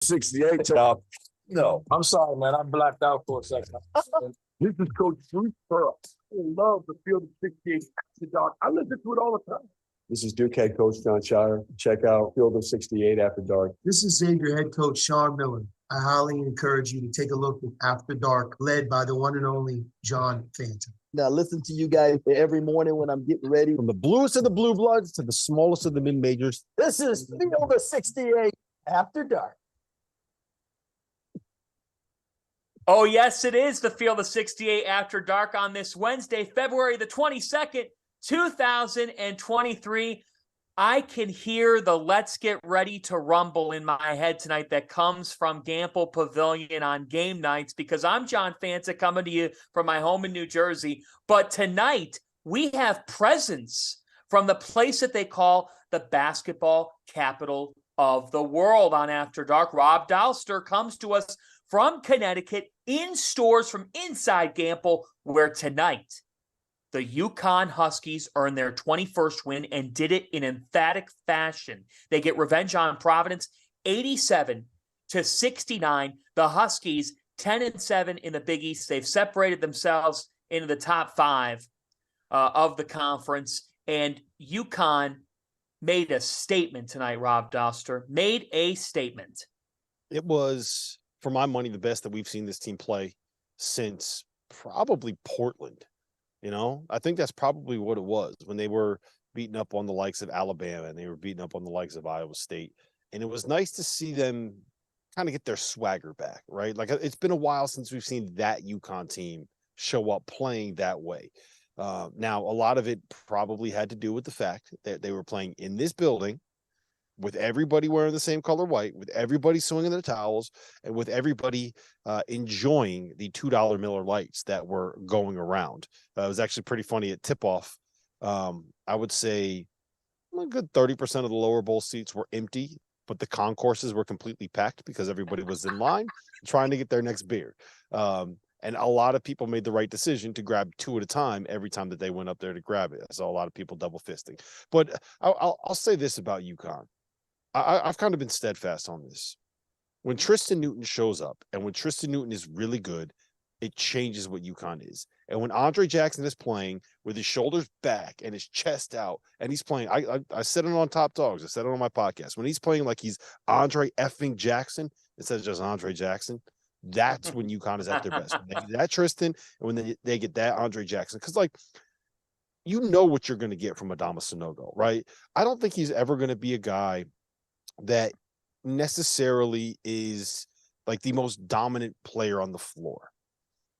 68 top. No, I'm sorry, man. I blacked out for a second. this is Coach Bruce Pearl. I love the field of 68 after dark. I listen to it all the time. This is Duke head coach John Shire. Check out Field of 68 After Dark. This is Xavier head coach Sean Miller. I highly encourage you to take a look at After Dark, led by the one and only John Fanta. Now listen to you guys every morning when I'm getting ready. From the bluest of the blue bloods to the smallest of the mid-majors. This is Field of 68 After Dark. Oh, yes, it is the Field of 68 After Dark on this Wednesday, February the 22nd, 2023. I can hear the Let's Get Ready to Rumble in my head tonight that comes from Gamble Pavilion on game nights, because I'm John Fanta coming to you from my home in New Jersey. But tonight we have presence from the place that they call the basketball capital of the world on After Dark. Rob Dauster comes to us from Connecticut in stores from inside Gamble, where tonight the UCONN Huskies earned their 21st win and did it in emphatic fashion. They get revenge on Providence, 87-69. The Huskies, 10-7 in the Big East. They've separated themselves into the top five of the conference. And UCONN made a statement tonight, Rob Dauster. Made a statement. It was, for my money, the best that we've seen this team play since probably Portland. You know, I think that's probably what it was when they were beating up on the likes of Alabama and they were beating up on the likes of Iowa State. And it was nice to see them kind of get their swagger back, right? Like, it's been a while since we've seen that UConn team show up playing that way. Now, a lot of it probably had to do with the fact that they were playing in this building with everybody wearing the same color white, with everybody swinging their towels, and with everybody enjoying the $2 Miller Lights that were going around. It was actually pretty funny at tip-off. I would say a good 30% of the lower bowl seats were empty, but the concourses were completely packed because everybody was in line trying to get their next beer. And a lot of people made the right decision to grab two at a time every time that they went up there to grab it. I saw a lot of people double fisting. But I'll say this about UConn. I've kind of been steadfast on this. When Tristan Newton shows up and when Tristan Newton is really good, it changes what UConn is. And when Andre Jackson is playing with his shoulders back and his chest out, and he's playing, I said it on Top Dogs, I said it on my podcast, when he's playing like he's Andre effing Jackson instead of just Andre Jackson, that's when UConn is at their best. When they get that Tristan and when they get that Andre Jackson. Because, like, you know what you're going to get from Adama Sanogo, right? I don't think he's ever going to be a guy that necessarily is like the most dominant player on the floor.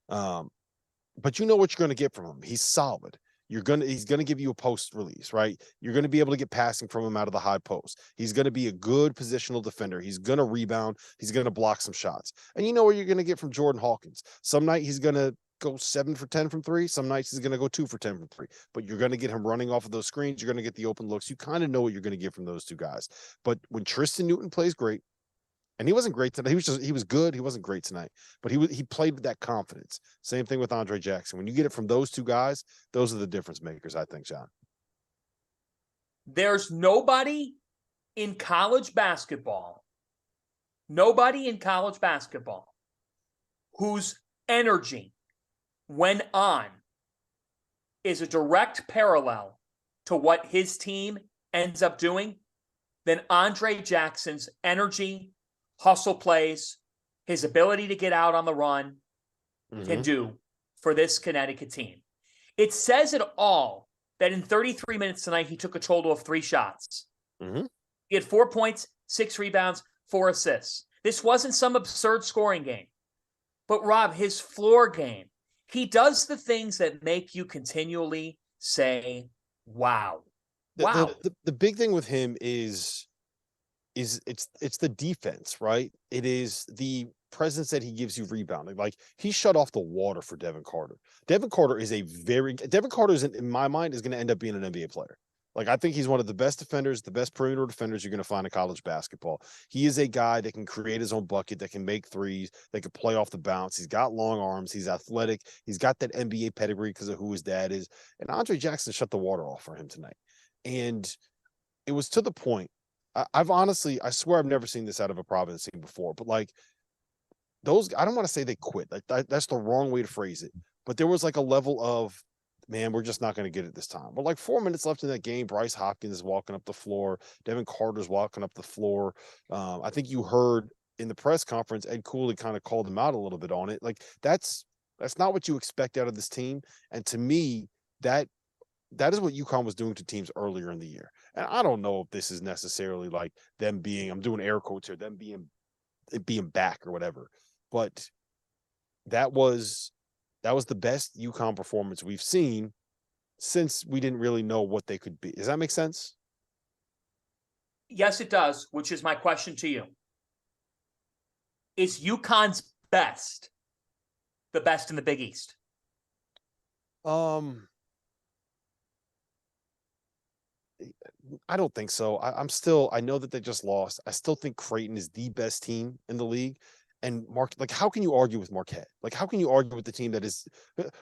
But you know what you're going to get from him. He's solid. He's going to give you a post release, right? You're going to be able to get passing from him out of the high post. He's going to be a good positional defender. He's going to rebound. He's going to block some shots. And you know what you're going to get from Jordan Hawkins. Some night he's going to go 7 for 10 from three. Some nights he's going to go 2 for 10 from three. But you're going to get him running off of those screens. You're going to get the open looks. You kind of know what you're going to get from those two guys. But when Tristan Newton plays great, and he wasn't great tonight. He was good. He wasn't great tonight, but he played with that confidence. Same thing with Andre Jackson. When you get it from those two guys, those are the difference makers, I think, John. There's nobody in college basketball whose energy when on is a direct parallel to what his team ends up doing than Andre Jackson's energy, hustle plays, his ability to get out on the run can do for this Connecticut team. It says it all that in 33 minutes tonight, he took a total of 3 shots. He had 4 points, 6 rebounds, 4 assists. This wasn't some absurd scoring game. But Rob, his floor game, he does the things that make you continually say, wow. Wow. The big thing with him is it's the defense, right? It is the presence that he gives you rebounding. Like, he shut off the water for Devin Carter. Devin Carter is in my mind is going to end up being an NBA player. Like, I think he's one of the best defenders, the best perimeter defenders you're going to find in college basketball. He is a guy that can create his own bucket, that can make threes, that can play off the bounce. He's got long arms. He's athletic. He's got that NBA pedigree because of who his dad is. And Andre Jackson shut the water off for him tonight. And it was to the point, I've honestly, I swear I've never seen this out of a Providence team before, but like those, I don't want to say they quit. That's the wrong way to phrase it. But there was like a level of, man, we're just not going to get it this time. But like 4 minutes left in that game, Bryce Hopkins is walking up the floor. Devin Carter's walking up the floor. I think you heard in the press conference, Ed Cooley kind of called him out a little bit on it. Like that's not what you expect out of this team. And to me, that is what UConn was doing to teams earlier in the year. And I don't know if this is necessarily like them being, I'm doing air quotes here, them being back or whatever. But that was the best UConn performance we've seen since we didn't really know what they could be. Does that make sense? Yes, it does, which is my question to you. Is UConn's best the best in the Big East? I don't think so. I know that they just lost. I still think Creighton is the best team in the league. And like, how can you argue with Marquette? Like, how can you argue with the team that is,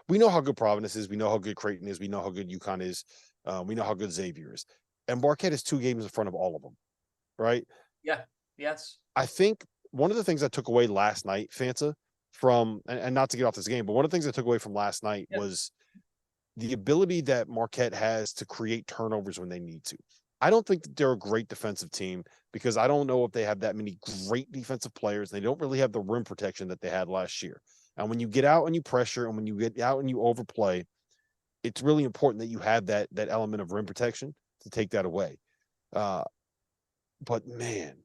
we know how good Providence is. We know how good Creighton is. We know how good UConn is. We know how good Xavier is. And Marquette is 2 games in front of all of them. Right? Yeah. Yes. I think one of the things I took away last night, Fanta, from, and not to get off this game, but one of the things I took away from last night was the ability that Marquette has to create turnovers when they need to. I don't think that they're a great defensive team because I don't know if they have that many great defensive players. They don't really have the rim protection that they had last year. And when you get out and you pressure and when you get out and you overplay, it's really important that you have that element of rim protection to take that away. But man,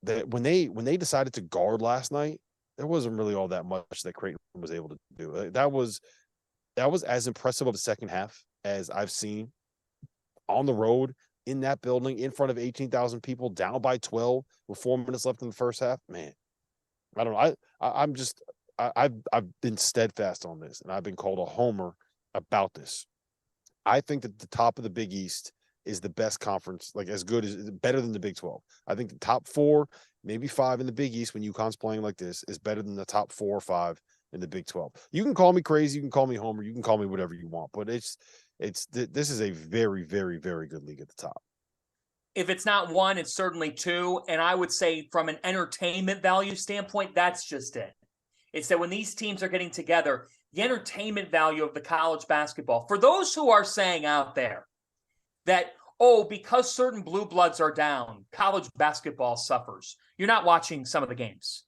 that when they decided to guard last night, there wasn't really all that much that Creighton was able to do. That was as impressive of a second half as I've seen on the road in that building in front of 18,000 people, down by 12 with 4 minutes left in the first half. Man, I don't know. I've been steadfast on this, and I've been called a homer about this. I think that the top of the Big East is the best conference, like as good as, better than the Big 12. I think the top 4, maybe 5 in the Big East when UConn's playing like this is better than the top 4 or 5 in the Big 12. You can call me crazy, you can call me homer, you can call me whatever you want, but this is a very, very, very good league at the top. If it's not 1, it's certainly 2. And I would say from an entertainment value standpoint, that's just it. It's that when these teams are getting together, the entertainment value of the college basketball, for those who are saying out there that, oh, because certain blue bloods are down, college basketball suffers, you're not watching some of the games.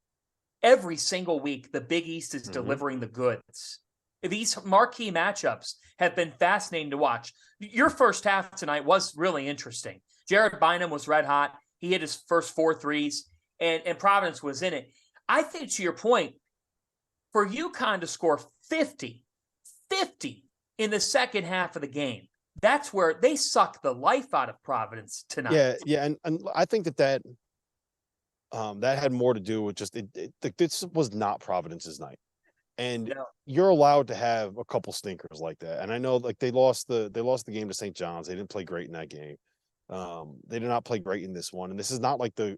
Every single week, the Big East is delivering the goods. These marquee matchups have been fascinating to watch. Your first half tonight was really interesting. Jared Bynum was red hot. He hit his first 4 threes, and Providence was in it. I think, to your point, for UConn to score 50 in the second half of the game, that's where they sucked the life out of Providence tonight. Yeah, and I think that had more to do with just this was not Providence's night. And you're allowed to have a couple stinkers like that. And I know like they lost the game to St. John's. They didn't play great in that game. They did not play great in this one. And this is not like a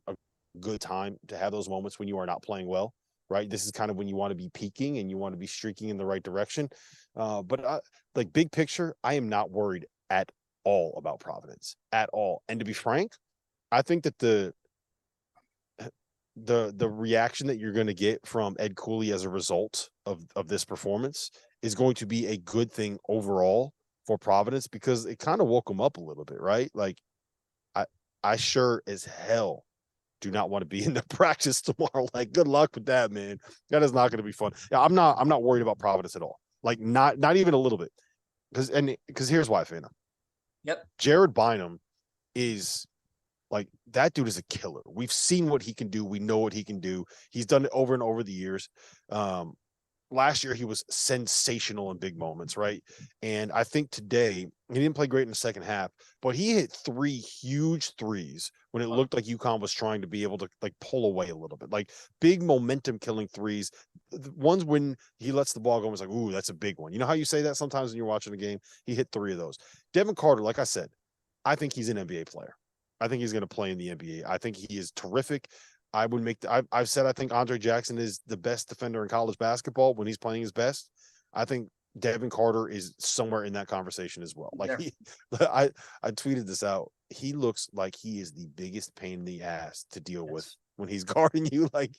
good time to have those moments when you are not playing well, right? This is kind of when you want to be peaking and you want to be streaking in the right direction. But like big picture, I am not worried at all about Providence at all. And to be frank, I think that the reaction that you're going to get from Ed Cooley as a result of this performance is going to be a good thing overall for Providence because it kind of woke them up a little bit, right? Like I sure as hell do not want to be in the practice tomorrow. Like good luck with that, man. That is not going to be fun. Yeah, I'm not worried about Providence at all. Like not even a little bit. Because here's why, Fana. Yep. Jared Bynum is like that dude is a killer. We've seen what he can do. We know what he can do. He's done it over and over the years. Last year he was sensational in big moments, right? And I think today he didn't play great in the second half, but he hit 3 huge threes when it looked like UConn was trying to be able to like pull away a little bit, like big momentum killing threes. The ones when he lets the ball go, it's like, ooh, that's a big one. You know how you say that sometimes when you're watching a game? He hit 3 of those. Devin Carter, like I said, I think he's an NBA player. I think he's going to play in the NBA. I think he is terrific. I would make I've said I think Andre Jackson is the best defender in college basketball when he's playing his best. I think Devin Carter is somewhere in that conversation as well. Like I tweeted this out. he looks like he is the biggest pain in the ass to deal with when he's guarding you. Like,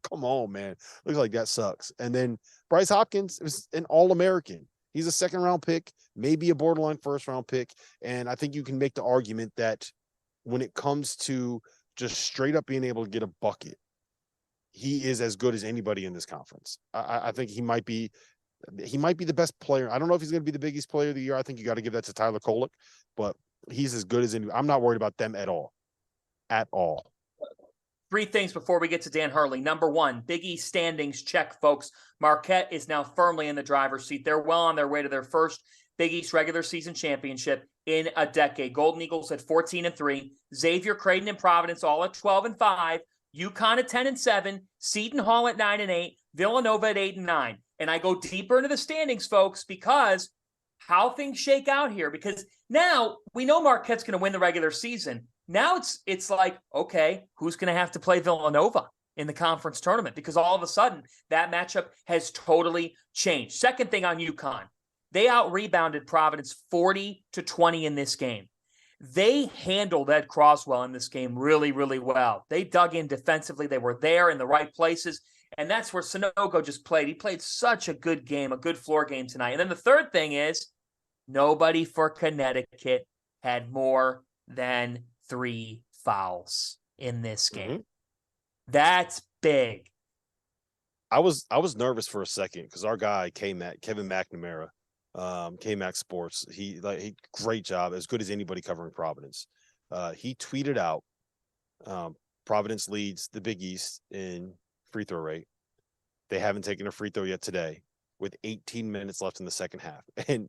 come on, man. Looks like that sucks. And then Bryce Hopkins is an All-American. He's a second-round pick, maybe a borderline first-round pick. And I think you can make the argument that when it comes to just straight up being able to get a bucket, he is as good as anybody in this conference. I think he might be the best player. I don't know if he's going to be the biggest player of the year. I think you got to give that to Tyler Kolek, but he's as good as any. I'm not worried about them at all. At all. 3 things before we get to Dan Hurley. Number 1, Big East standings check, folks. Marquette is now firmly in the driver's seat. They're well on their way to their first Big East regular season championship in a decade. Golden Eagles at 14-3. Xavier, Creighton, and Providence all at 12-5. UConn at 10-7. Seton Hall at 9-8. Villanova at 8-9. And I go deeper into the standings, folks, because how things shake out here. Because now we know Marquette's going to win the regular season. Now it's like, okay, who's going to have to play Villanova in the conference tournament? Because all of a sudden that matchup has totally changed. Second thing on UConn, they out-rebounded Providence 40-20 in this game. They handled Ed Croswell in this game really, really well. They dug in defensively. They were there in the right places. And that's where Sanogo just played. He played such a good game, a good floor game tonight. And then the third thing is nobody for Connecticut had more than 3 fouls in this game. Mm-hmm. That's big. I was nervous for a second because our guy Kevin McNamara, KMac Sports, he great job, as good as anybody covering Providence. He tweeted out Providence leads the Big East in free throw rate. They haven't taken a free throw yet today, with 18 minutes left in the second half, and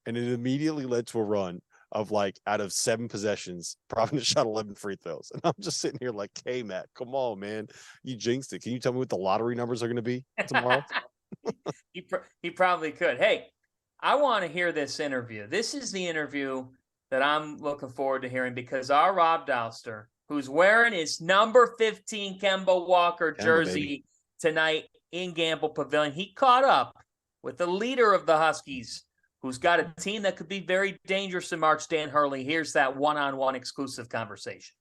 it immediately led to a run of, like, out of 7 possessions, Providence shot 11 free throws. And I'm just sitting here like, hey, Matt, come on, man. You jinxed it. Can you tell me what the lottery numbers are going to be tomorrow? He probably could. Hey, I want to hear this interview. This is the interview that I'm looking forward to hearing, because our Rob Dauster, who's wearing his number 15 Kemba Walker jersey tonight in Gamble Pavilion, he caught up with the leader of the Huskies, who's got a team that could be very dangerous in March, Dan Hurley. Here's that one-on-one exclusive conversation.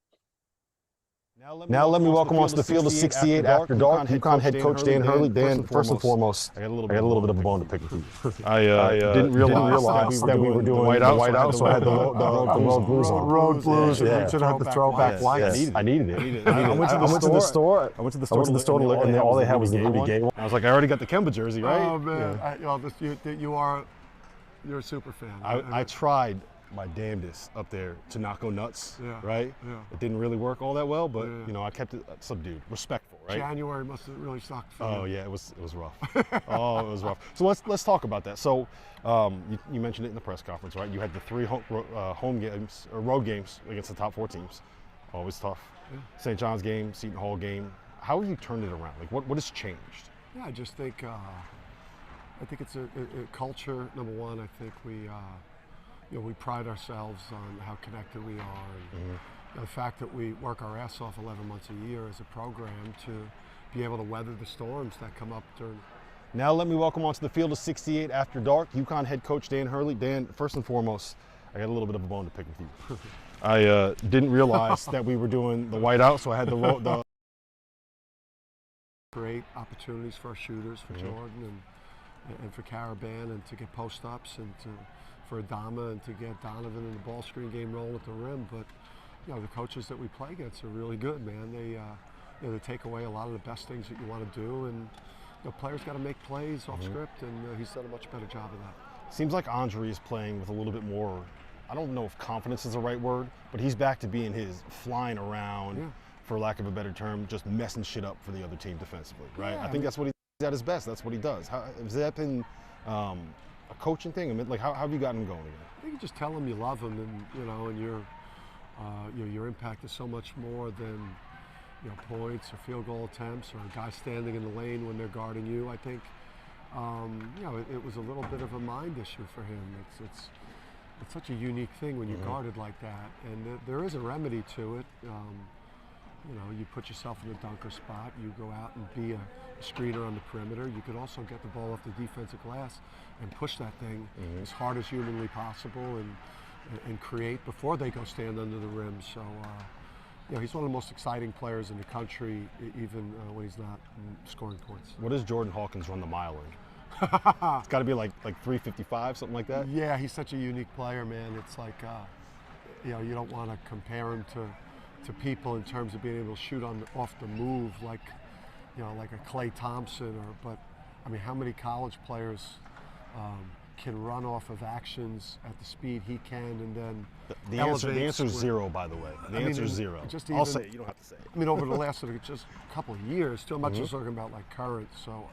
Now let me welcome onto the field of 68 after dark. UConn head coach Dan Hurley. Dan, first and foremost, I got a little bit of a bone to pick with you. I didn't realize that we were doing the whiteout, so I had the road blues on. Road blues, and you should have the throwback lights. I needed it. I went to the store to look, and all they had was the Ruby Gay one. I was like, I already got the Kemba jersey, right? Oh man, you're a super fan. I tried my damnedest up there to not go nuts, right? Yeah. It didn't really work all that well, but you know, I kept it subdued, respectful, right? January must have really sucked for you. Oh yeah, it was rough. Oh, it was rough. So let's talk about that. So you mentioned it in the press conference, right? You had the 3 home games or road games against the top 4 teams. Always tough. Yeah. St. John's game, Seton Hall game. How have you turned it around? Like what has changed? Yeah, I just think it's a culture. Number one, I think we pride ourselves on how connected we are, and the fact that we work our ass off 11 months a year as a program to be able to weather the storms that come up during. Now let me welcome onto the field of 68 after dark, UConn head coach Dan Hurley. Dan, first and foremost, I got a little bit of a bone to pick with you. I didn't realize that we were doing the whiteout, so I had the Great opportunities for our shooters, for Jordan and for Caravan, and to get post-ups, and for Adama, and to get Donovan in the ball screen game rolling at the rim. But the coaches that we play against are really good, man. They take away a lot of the best things that you want to do, and players got to make plays off script, and he's done a much better job of that. Seems like Andre is playing with a little bit more, I don't know if confidence is the right word, but he's back to being his flying around, for lack of a better term, just messing shit up for the other team defensively, right? Yeah, I think that's what he's at his best. That's what he does. Has that been a coaching thing? I mean, like, how have you gotten him going again? I think you just tell him you love him, and your impact is so much more than points or field goal attempts or a guy standing in the lane when they're guarding you. I think it was a little bit of a mind issue for him. It's such a unique thing when you're guarded like that, and there is a remedy to it. You put yourself in the dunker spot, you go out and be a screener on the perimeter. You could also get the ball off the defensive glass and push that thing as hard as humanly possible, and and create before they go stand under the rim. So, he's one of the most exciting players in the country, even when he's not scoring points. What does Jordan Hawkins run the mile in? It's got to be like 3:55, something like that. Yeah, he's such a unique player, man. It's like, you don't want to compare him to people in terms of being able to shoot off the move, like a Klay Thompson, but I mean, how many college players can run off of actions at the speed he can, and then the answer is zero, by the way. The answer is zero. I'll say it. You don't have to say it. I mean, over the last just couple of years, too much is talking about like current. So,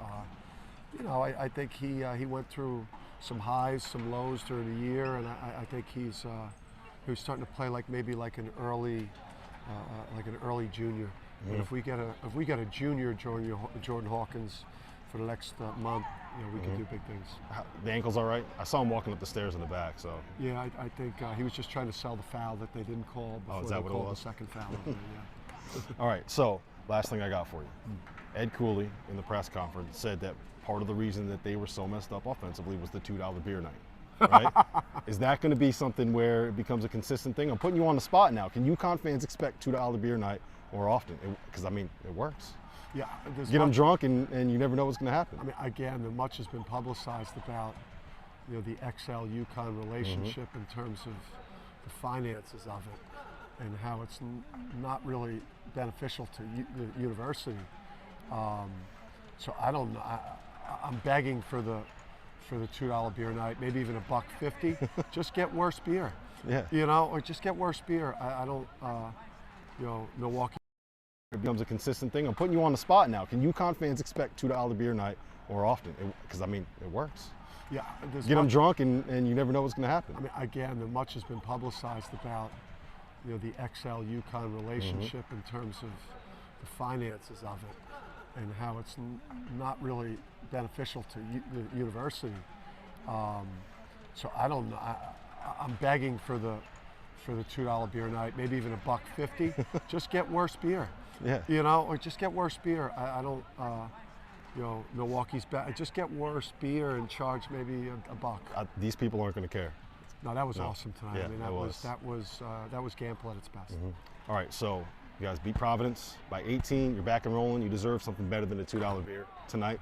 I think he went through some highs, some lows during the year, and I think he's starting to play like maybe like an early junior. And if we get a junior Jordan Hawkins for the next month, we can do big things. The ankle's all right. I saw him walking up the stairs in the back. So yeah, I think he was just trying to sell the foul that they didn't call before is that they what it called was? the second foul. Yeah. All right. So last thing I got for you, Ed Cooley in the press conference said that part of the reason that they were so messed up offensively was the $2 beer night. Right? Is that going to be something where it becomes a consistent thing? I'm putting you on the spot now. Can UConn fans expect $2 beer night more often? Because I mean, it works. Yeah, get them drunk and you never know what's going to happen. I mean, again, much has been publicized about the XL UConn relationship in terms of the finances of it and how it's not really beneficial to the university. So I don't know. I'm begging for the $2 beer night, maybe even $1.50. Just get worse beer. Yeah. Or just get worse beer. I don't. Milwaukee. It becomes a consistent thing. I'm putting you on the spot now. Can UConn fans expect $2 beer night more often? Because I mean, it works. Yeah. Get them drunk and you never know what's going to happen. I mean, again, much has been publicized about the XL UConn relationship in terms of the finances of it and how it's not really beneficial to the university. So I don't know. I'm begging for the $2 beer night, maybe even $1.50. Just get worse beer. Yeah. Or just get worse beer. I don't. Milwaukee's bad. Just get worse beer and charge maybe $1. These people aren't going to care. No, that was awesome tonight. Yeah, I mean, that was Gamble at its best. All right, so you guys beat Providence by 18. You're back and rolling. You deserve something better than a $2 beer tonight.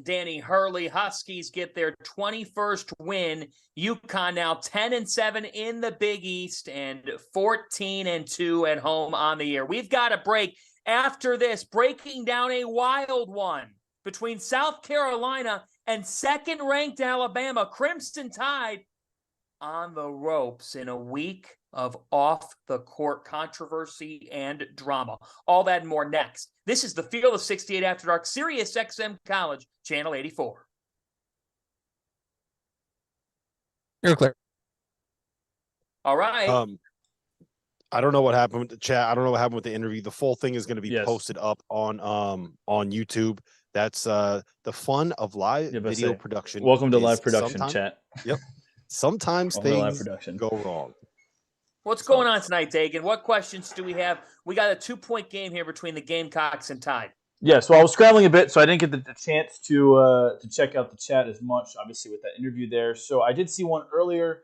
Danny Hurley, Huskies get their 21st win. UConn now 10-7 in the Big East and 14-2 at home on the year. We've got a break after this, breaking down a wild one between South Carolina and second-ranked Alabama. Crimson Tide on the ropes in a week of off-the-court controversy and drama. All that and more next. This is the Field of 68 After Dark, Sirius XM College, Channel 84. You're clear. All right. I don't know what happened with the chat. I don't know what happened with the interview. The full thing is going to be Yes. posted up on YouTube. That's the fun of live video production. Welcome to is live production, sometimes- chat. Yep. Sometimes Welcome to live things production. go wrong. What's going on tonight, Dagan? What questions do we have? We got a 2-point game here between the Gamecocks and Tide. Yeah, so I was scrambling a bit, so I didn't get the chance to check out the chat as much, obviously, with that interview there. So I did see one earlier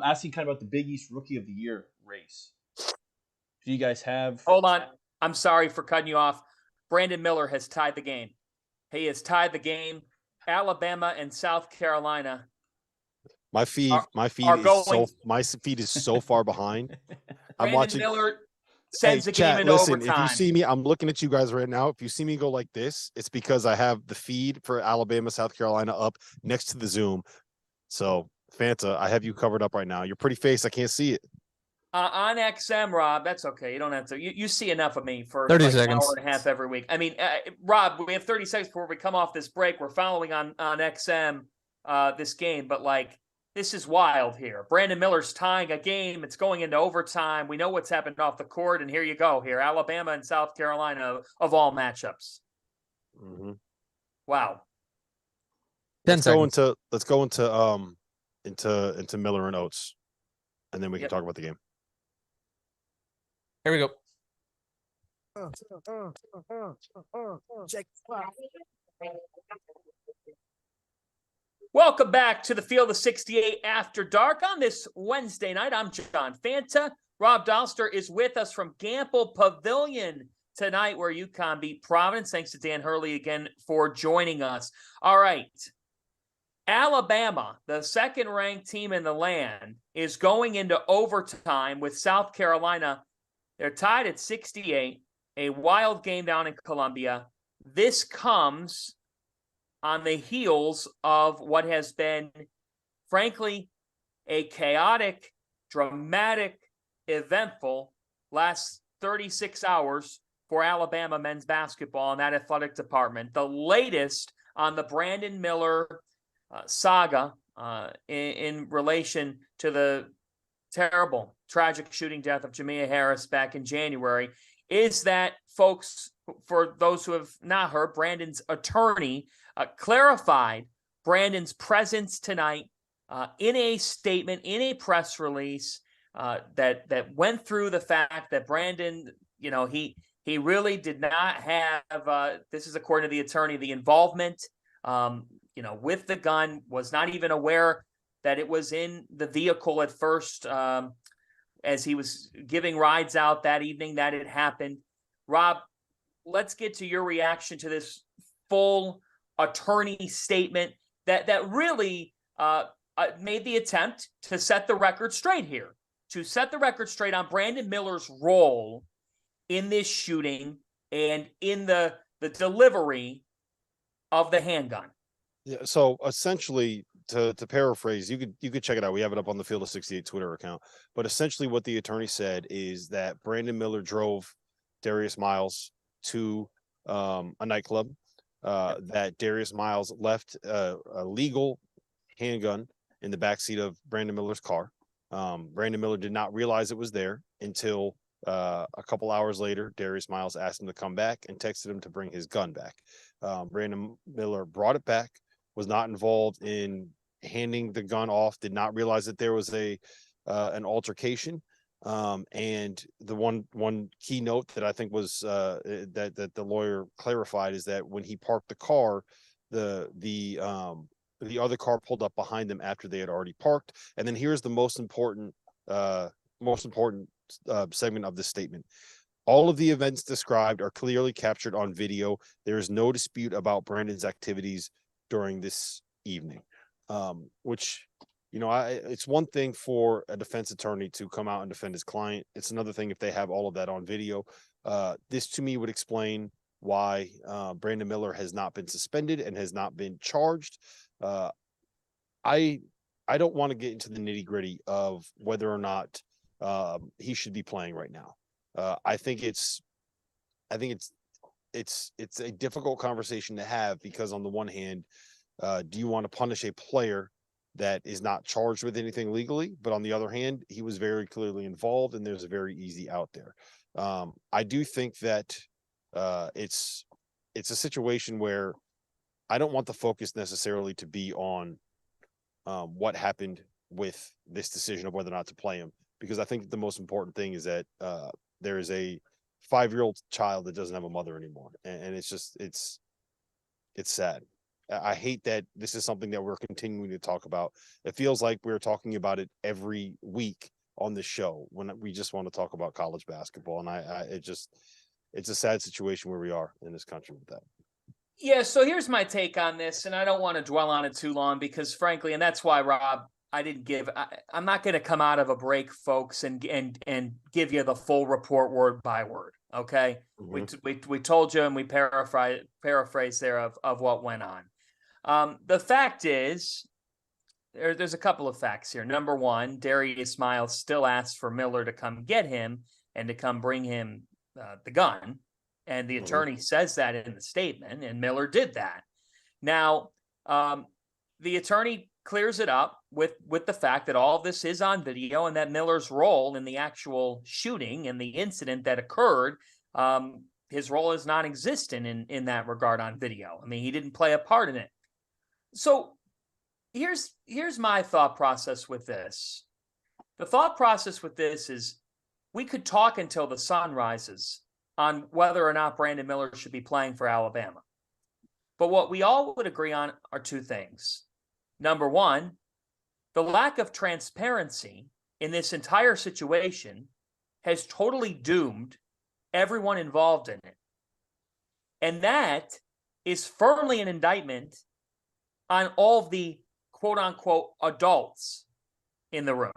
asking kind of about the Big East Rookie of the Year race. Do you guys have... Hold on. I'm sorry for cutting you off. Brandon Miller has tied the game. He has tied the game. Alabama and South Carolina. My feed is so far behind. I'm Brandon watching. Miller sends the chat, game into listen, overtime. if you see me, I'm looking at you guys right now. If you see me go like this, it's because I have the feed for Alabama, South Carolina up next to the Zoom. So, Fanta, I have you covered up right now. Your pretty face, I can't see it. On XM, Rob, that's okay. You don't have to. You see enough of me for 30 like seconds. an hour and a half every week. I mean, Rob, we have 30 seconds before we come off this break. We're following on XM this game, but like, this is wild here. Brandon Miller's tying a game. It's going into overtime. We know what's happened off the court, and here you go. Here, Alabama and South Carolina of all matchups. Mm-hmm. Wow. 10 seconds. Let's go into Miller and Oates, and then we can talk about the game. Here we go. Welcome back to the Field of 68 After Dark on this Wednesday night. I'm John Fanta. Rob Dauster is with us from Gamble Pavilion tonight, where UConn beat Providence. Thanks to Dan Hurley again for joining us. All right. Alabama, the second-ranked team in the land, is going into overtime with South Carolina. They're tied at 68, a wild game down in Columbia. This comes on the heels of what has been, frankly, a chaotic, dramatic, eventful last 36 hours for Alabama men's basketball and that athletic department. The latest on the Brandon Miller saga in relation to the terrible, tragic shooting death of Jamea Harris back in January is that, folks, for those who have not heard, Brandon's attorney clarified Brandon's presence tonight in a statement, in a press release that went through the fact that Brandon, he really did not have, this is according to the attorney, the involvement, with the gun, was not even aware that it was in the vehicle at first as he was giving rides out that evening that it happened. Rob, let's get to your reaction to this full attorney statement that really made the attempt to set the record straight here, to set the record straight on Brandon Miller's role in this shooting and in the delivery of the handgun. Yeah. So essentially, to paraphrase, you could check it out. We have it up on the Field of 68 Twitter account. But essentially, what the attorney said is that Brandon Miller drove Darius Miles to a nightclub. That Darius Miles left a legal handgun in the backseat of Brandon Miller's car. Brandon Miller did not realize it was there until a couple hours later. Darius Miles asked him to come back and texted him to bring his gun back. Brandon Miller brought it back, was not involved in handing the gun off, did not realize that there was an altercation. And the one key note that I think was that the lawyer clarified is that when he parked the car, the other car pulled up behind them after they had already parked. And then here's the most important segment of this statement. All of the events described are clearly captured on video. There is no dispute about Brandon's activities during this evening, which, it's one thing for a defense attorney to come out and defend his client. It's another thing if they have all of that on video. This to me would explain why Brandon Miller has not been suspended and has not been charged. I don't want to get into the nitty gritty of whether or not he should be playing right now. I think it's a difficult conversation to have because on the one hand, do you want to punish a player that is not charged with anything legally? But on the other hand, he was very clearly involved and there's a very easy out there. I do think that it's a situation where I don't want the focus necessarily to be on what happened with this decision of whether or not to play him, because I think the most important thing is that there is a 5-year-old child that doesn't have a mother anymore. And it's sad. I hate that this is something that we're continuing to talk about. It feels like we're talking about it every week on the show when we just want to talk about college basketball. And it's a sad situation where we are in this country with that. Yeah. So here's my take on this, and I don't want to dwell on it too long because frankly, and that's why, Rob, I'm not going to come out of a break, folks, and give you the full report word by word. Okay. Mm-hmm. We told you and we paraphrased there of what went on. The fact is, there's a couple of facts here. Number one, Darius Miles still asked for Miller to come get him and to come bring him the gun. And the attorney says that in the statement, and Miller did that. Now, the attorney clears it up with the fact that all of this is on video and that Miller's role in the actual shooting and the incident that occurred, his role is non-existent in that regard on video. I mean, he didn't play a part in it. So here's my thought process with this. The thought process with this is we could talk until the sun rises on whether or not Brandon Miller should be playing for Alabama. But what we all would agree on are two things. Number one, the lack of transparency in this entire situation has totally doomed everyone involved in it. And that is firmly an indictment on all of the quote unquote adults in the room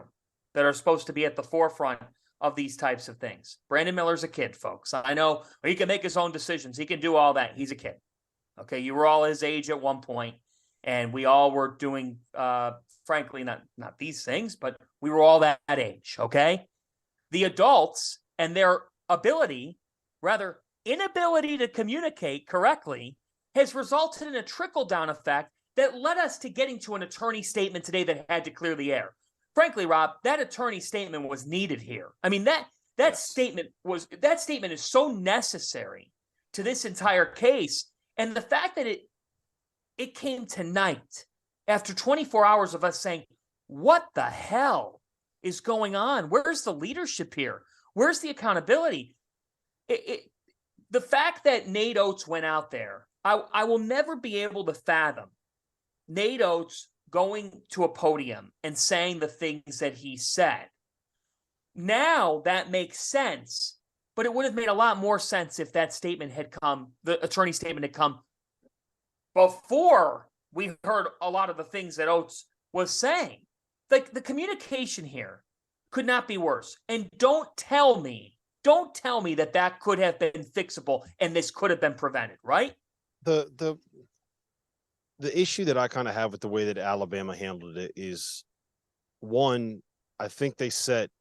that are supposed to be at the forefront of these types of things. Brandon Miller's a kid, folks. I know he can make his own decisions. He can do all that. He's a kid. Okay. You were all his age at one point, and we all were doing, frankly, not these things, but we were all that age. Okay. The adults and their inability to communicate correctly has resulted in a trickle-down effect that led us to getting to an attorney statement today that had to clear the air. Frankly, Rob, that attorney statement was needed here. I mean, that statement is so necessary to this entire case. And the fact that it came tonight after 24 hours of us saying, what the hell is going on? Where's the leadership here? Where's the accountability? The fact that Nate Oates went out there, I will never be able to fathom Nate Oates going to a podium and saying the things that he said. Now that makes sense, but it would have made a lot more sense if that statement had come, the attorney statement had come before we heard a lot of the things that Oates was saying. Like, the communication here could not be worse. And don't tell me that could have been fixable and this could have been prevented, right? The issue that I kind of have with the way that Alabama handled it is, one, I think they set,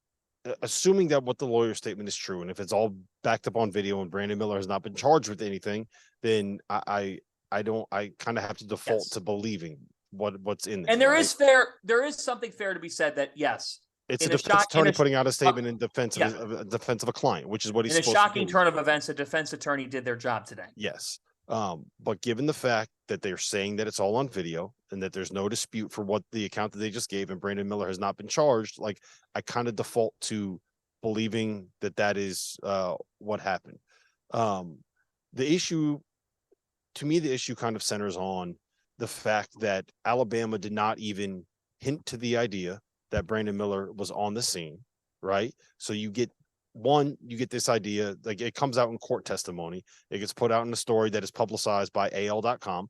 assuming that what the lawyer statement is true, and if it's all backed up on video and Brandon Miller has not been charged with anything, then I kind of have to default to believing what's in there. And there is something fair to be said that, yes, it's a defense attorney putting out a statement in defense of a client, which is what he's supposed to do. In a shocking turn of events, a defense attorney did their job today. Yes. But given the fact that they're saying that it's all on video and that there's no dispute for what the account that they just gave and Brandon Miller has not been charged, like, I kind of default to believing that is what happened. The issue kind of centers on the fact that Alabama did not even hint to the idea that Brandon Miller was on the scene, right? So you get this idea, like, it comes out in court testimony. It gets put out in a story that is publicized by AL.com.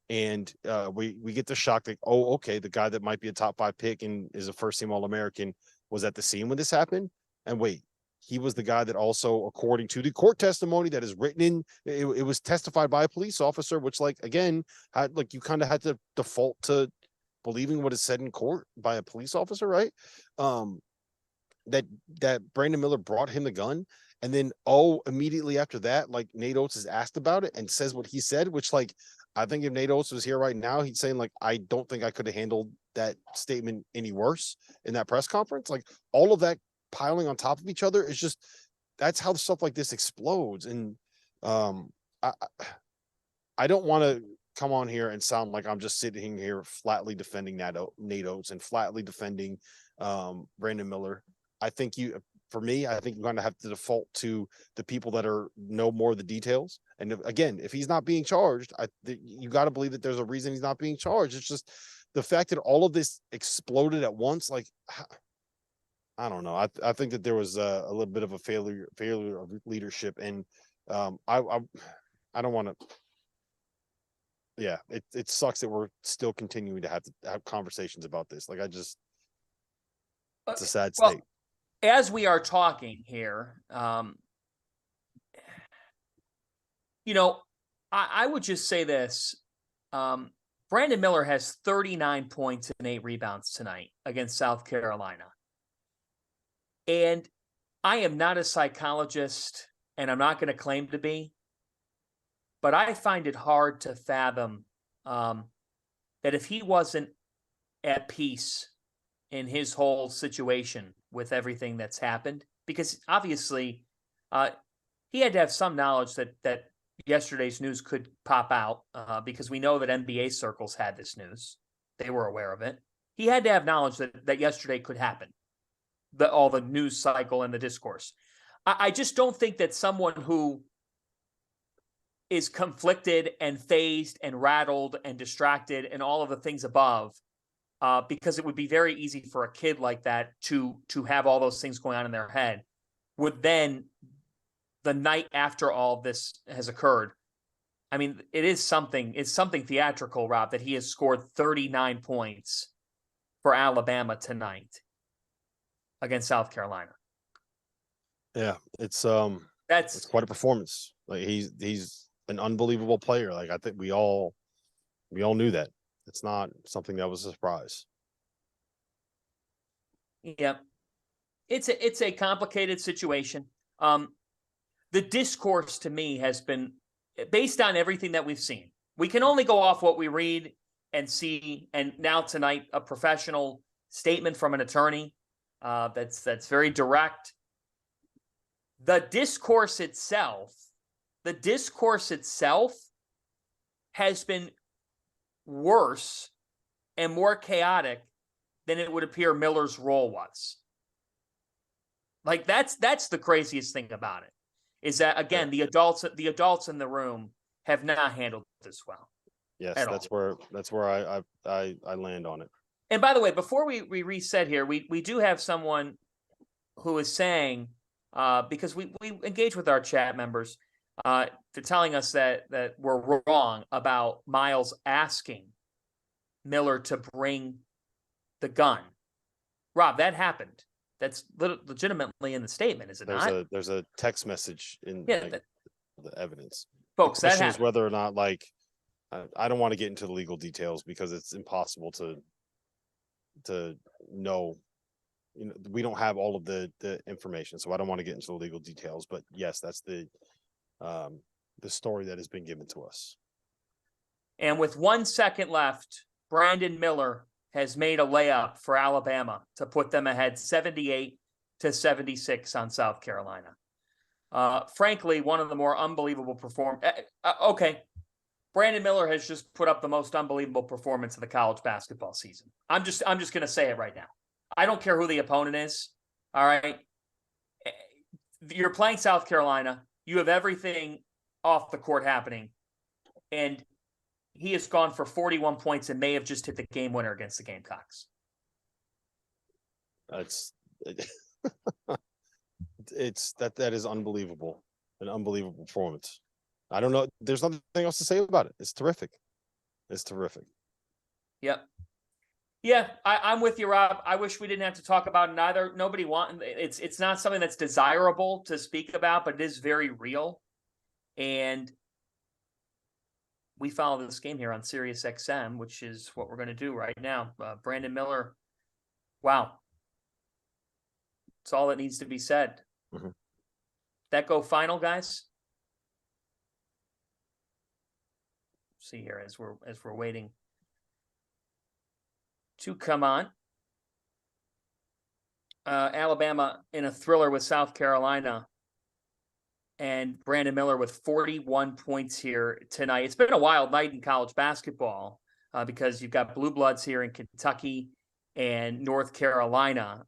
And we get the shock that, oh, okay, the guy that might be a top 5 pick and is a first-team All-American was at the scene when this happened. And wait, he was the guy that also, according to the court testimony that is written in, it was testified by a police officer, which, like, again, you kind of had to default to believing what is said in court by a police officer, right? That Brandon Miller brought him the gun, and then immediately after that, like, Nate Oates is asked about it and says what he said, which, like, I think if Nate Oates was here right now, he'd saying, like, I don't think I could have handled that statement any worse in that press conference. Like, all of that piling on top of each other is just, that's how stuff like this explodes. And I don't want to come on here and sound like I'm just sitting here flatly defending Nate Oates and flatly defending Brandon Miller. I think you're going to have to default to the people that know more of the details. And again, if he's not being charged, you got to believe that there's a reason he's not being charged. It's just the fact that all of this exploded at once. Like, I don't know. I think that there was a little bit of a failure of leadership, and I don't want to. Yeah, it sucks that we're still continuing to have conversations about this. Like, it's a sad state. As we are talking here, I would just say this. Brandon Miller has 39 points and 8 rebounds tonight against South Carolina. And I am not a psychologist, and I'm not going to claim to be, but I find it hard to fathom that if he wasn't at peace in his whole situation with everything that's happened, because obviously he had to have some knowledge that yesterday's news could pop out because we know that NBA circles had this news. They were aware of it. He had to have knowledge that yesterday could happen, all the news cycle and the discourse. I just don't think that someone who is conflicted and phased and rattled and distracted and all of the things above because it would be very easy for a kid like that to have all those things going on in their head, would then, the night after all this has occurred, I mean, it's something theatrical, Rob, that he has scored 39 points for Alabama tonight against South Carolina. Yeah, it's That's quite a performance. Like he's an unbelievable player. Like I think we all knew that. It's not something that was a surprise. Yeah, it's a complicated situation. The discourse to me has been based on everything that we've seen. We can only go off what we read and see, and now tonight a professional statement from an attorney that's very direct. The discourse itself has been worse and more chaotic than it would appear Miller's role was. Like that's the craziest thing about it, is that again, the adults in the room have not handled this well. Yes, that's where I land on it. And by the way, before we reset here, we do have someone who is saying, because we engage with our chat members, they're telling us that we're wrong about Miles asking Miller to bring the gun. Rob, that happened. That's legitimately in the statement, is it not? There's a text message in the evidence. Folks, the question that is whether or not, like, I don't want to get into the legal details because it's impossible to know. You know, we don't have all of the information, so I don't want to get into the legal details. But yes, that's the story that has been given to us. And with 1 second left, Brandon Miller has made a layup for Alabama to put them ahead 78-76 on South Carolina. Frankly, one of the more unbelievable okay, Brandon Miller has just put up the most unbelievable performance of the college basketball season. I'm just going to say it right now. I don't care who the opponent is. All right. You're playing South Carolina. You have everything off the court happening. And he has gone for 41 points and may have just hit the game winner against the Gamecocks. That is unbelievable. An unbelievable performance. I don't know. There's nothing else to say about it. It's terrific. It's terrific. Yep. Yeah, I'm with you, Rob. I wish we didn't have to talk about it either. Nobody it's not something that's desirable to speak about, but it is very real. And we follow this game here on Sirius XM, which is what we're going to do right now. Brandon Miller, wow. That's all that needs to be said. Mm-hmm. That go final, guys? See here as we're waiting to come on. Alabama in a thriller with South Carolina, and Brandon Miller with 41 points here tonight. It's been a wild night in college basketball because you've got blue bloods here in Kentucky and North Carolina,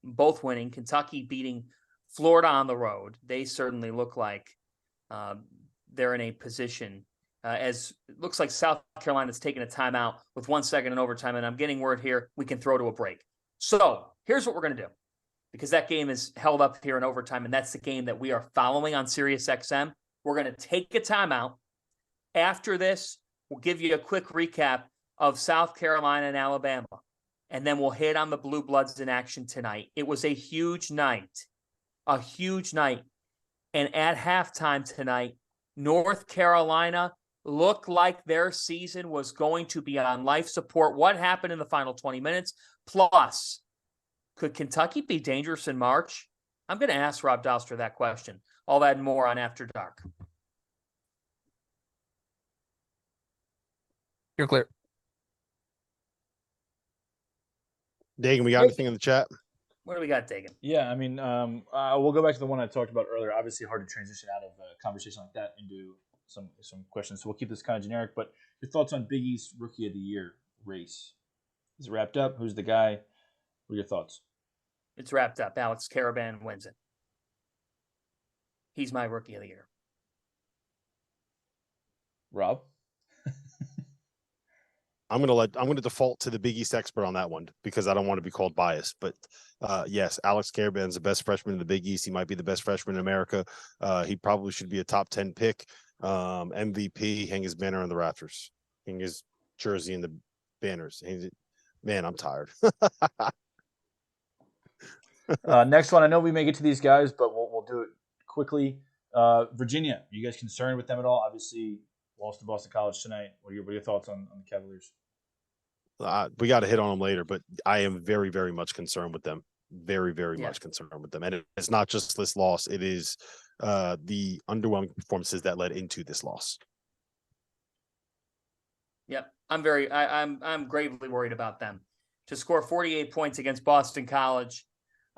both winning. Kentucky beating Florida on the road. They certainly look like they're in a position, as it looks like South Carolina's taking a timeout with 1 second in overtime, and I'm getting word here we can throw to a break. So here's what we're going to do, because that game is held up here in overtime, and that's the game that we are following on Sirius XM. We're going to take a timeout. After this, we'll give you a quick recap of South Carolina and Alabama, and then we'll hit on the Blue Bloods in action tonight. It was a huge night. And at halftime tonight, North Carolina looked like their season was going to be on life support. What happened in the final 20 minutes? Plus, could Kentucky be dangerous in March? I'm going to ask Rob Dauster that question. All that and more on After Dark. You're clear. Dagan, we got anything in the chat? What do we got, Dagan? Yeah, I mean, we'll go back to the one I talked about earlier. Obviously, hard to transition out of a conversation like that into some questions. So we'll keep this kind of generic. But your thoughts on Big East Rookie of the Year race? Is it wrapped up? Who's the guy? What are your thoughts? It's wrapped up. Alex Caravan wins it. He's my Rookie of the Year. Rob? I'm gonna default to the Big East expert on that one because I don't want to be called biased. But yes, Alex Karaban's the best freshman in the Big East. He might be the best freshman in America. He probably should be a top 10 pick. MVP, hang his banner on the rafters, hang his jersey in the banners. Man, I'm tired. Next one, I know we may get to these guys, but we'll do it quickly. Virginia, are you guys concerned with them at all? Obviously, lost to Boston College tonight. What are your thoughts on the Cavaliers? We got to hit on them later, but I am very, very much concerned with them. Very, very much concerned with them. And it's not just this loss. It is the underwhelming performances that led into this loss. Yep. I'm gravely worried about them. To score 48 points against Boston College,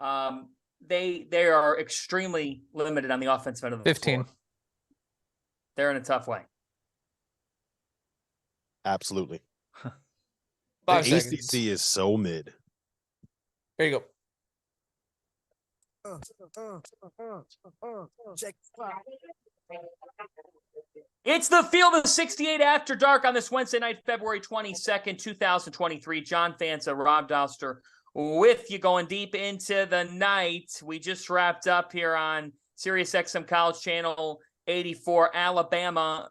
they are extremely limited on the offensive end of the 15. floor. They're in a tough way. Absolutely. 5 the seconds. ACC is so mid. There you go. It's the Field of 68 After Dark on this Wednesday night, February 22nd, 2023. John Fanta, Rob Dauster with you going deep into the night. We just wrapped up here on SiriusXM College Channel 84. Alabama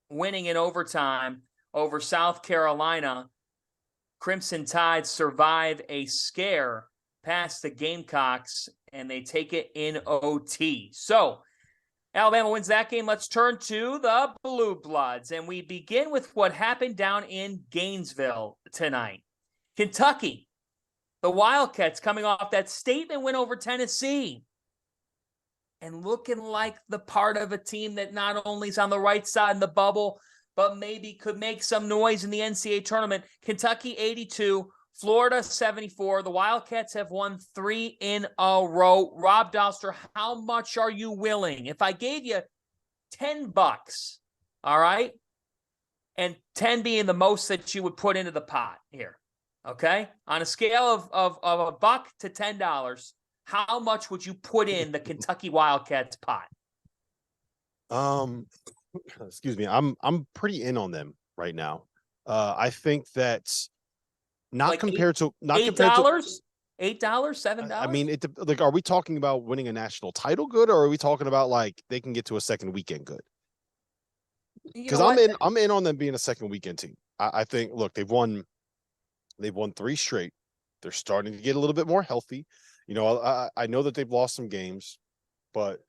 winning in overtime over South Carolina. Crimson Tide survive a scare past the Gamecocks, and they take it in OT. So, Alabama wins that game. Let's turn to the Blue Bloods, and we begin with what happened down in Gainesville tonight. Kentucky, the Wildcats coming off that statement win over Tennessee and looking like the part of a team that not only is on the right side in the bubble, but maybe could make some noise in the NCAA tournament. Kentucky 82, Florida 74. The Wildcats have won 3 in a row. Rob Dauster, how much are you willing? If I gave you $10, all right, and 10 being the most that you would put into the pot here, okay? On a scale of $1 to $10, how much would you put in the Kentucky Wildcats pot? Excuse me. I'm pretty in on them right now. I think that not Like compared to $8, $7? I mean, like, are we talking about winning a national title good, or are we talking about like they can get to a second weekend good? Because I'm in on them being a second weekend team. I think, look, they've won 3 straight. They're starting to get a little bit more healthy. You know, I know that they've lost some games, but